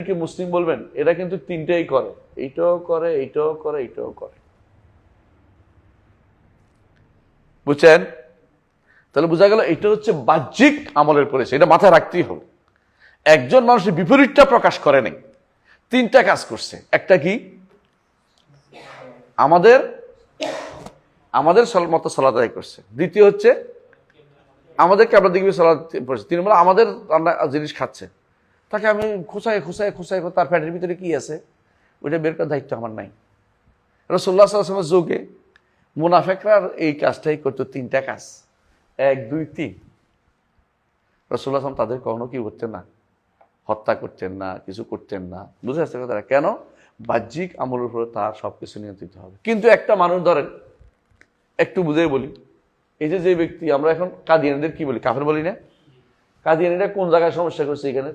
কি মুসলিম বলবেন? এরা কিন্তু তিনটাই করে, এইটাও করে, এইটাও করে, এইটাও করে। বুঝছেন? তাহলে বোঝা গেল এটা হচ্ছে বাহ্যিক আমলের পরিচয়, এটা মাথায় রাখতেই হবে। একজন মানুষের বিপরীতটা প্রকাশ করে নাই, তিনটা কাজ করছে। একটা কি? আমাদের আমাদের মতো সালাত আদায় করছে। দ্বিতীয় হচ্ছে আমাদেরকে আপনার দিকে সালাত পড়ছে। তিন নম্বর আমাদের রান্না জিনিস খাচ্ছে, তাকে আমি খুঁচাই তার পেটের ভিতরে কি আছে ওইটা বের করার দায়িত্ব আমার নাই। রাসূলুল্লাহ সাল্লাল্লাহু আলাইহি ওয়াসাল্লামের যুগে মুনাফিকরা এই কাজটাই করতো, তিনটা কাজ, 1, 2, 3। রাসূলুল্লাহ সাল্লাল্লাহু তাদের কখনো কি করতেন না, হত্যা করতেন না, কিছু করতেন না। বুঝে আসছে কথাটা? কেন? বাহ্যিক আমলের উপরে তার সবকিছু নিয়ন্ত্রিত হবে। কিন্তু একটা মানুষ ধরেন, একটু বুঝে বলি, এই যে ব্যক্তি আমরা এখন কাদিয়ানীদের কি বলি, কাফের বলি না? কাদিয়ানীরা কোন জায়গায় সমস্যা করছে? এখানে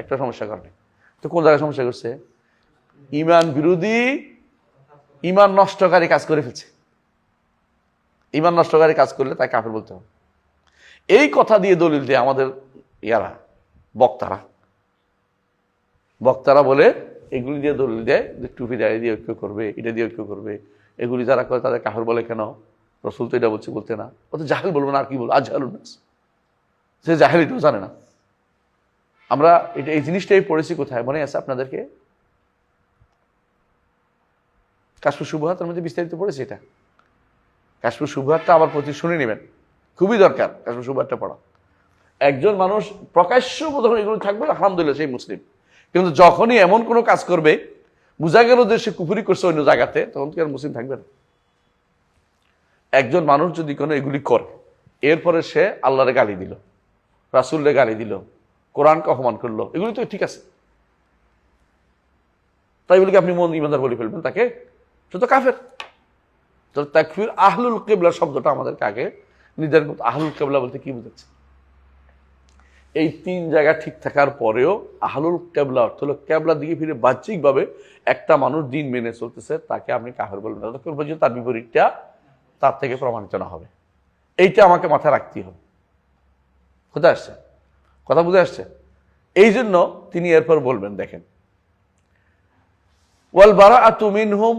একটা সমস্যা করে। তো কোন জায়গায় সমস্যা করছে? ইমান বিরোধী, ইমান নষ্টকারী কাজ করে ফেলছে। ইমান নষ্টকারী কাজ করলে তাই কাফের বলতে হবে। এই কথা দিয়ে দলিল দিয়ে আমাদের ইয়ারা বক্তারা বলে, এগুলি দিয়ে দলিল দেয় যে টুপি দাঁড়িয়ে দিয়ে ঐক্য করবে, এটা দিয়ে ঐক্য করবে। এগুলি যারা করে তাদের কাফের বলে কেন? রসুল তো এটা বলতে না, ও তো জাহেল বলবো না, আর কি বলবো, আজহালুন নাস, সে জাহেলিটাও জানে না। আমরা এই জিনিসটাই পড়েছি কোথায় মনে আছে আপনাদেরকে? কাশফুস শুবহাতের মধ্যে বিস্তারিত পড়েছি এটা। কাশফুস শুবহাতটা আবার প্রতি শুনে নেবেন, খুবই দরকার কাশফুস শুবহাতটা পড়া। একজন মানুষ প্রকাশ্য বোধহয় এগুলো থাকবে, আলহামদুলিল্লাহ সেই মুসলিম। কিন্তু যখনই এমন কোনো কাজ করবে বোঝা গেল যে সে কুফরি করছে অন্য জায়গাতে, তখন কি আর মুসলিম থাকবে না? একজন মানুষ যদি কোনো এগুলি করে, এরপরে সে আল্লাহরে গালি দিল, রাসূলরে গালি দিল, কোরআনকে অপমান করলো, এগুলি তো ঠিক আছে, তাই বলে কি আপনি ইমানদার বলে ফেলবেন তাকে? সে তো কাফের। তো তাকফির আহলুল কিবলা শব্দটা আমাদেরকে আগে নির্ধারণ করতে। আহলুল কিবলা বলতে কি বুঝাচ্ছে? এই তিন জায়গা ঠিক থাকার পরেও আহলুল কিবলা অর্থ হলো কিবলার দিকে ফিরে বাহ্যিকভাবে একটা মানুষ দিন মেনে চলতেছে, তাকে আপনি কাফের বলবেন না যতক্ষণ পর্যন্ত তার বিপরীতটা তার থেকে প্রমাণিত না হবে। এইটা আমাকে মাথায় রাখতেই হবে। কোথায় আসছে কথা? বুঝে আসছে? এই জন্য তিনি এরপর বলবেন, দেখেন, ওয়াল বারাআতু মিনহুম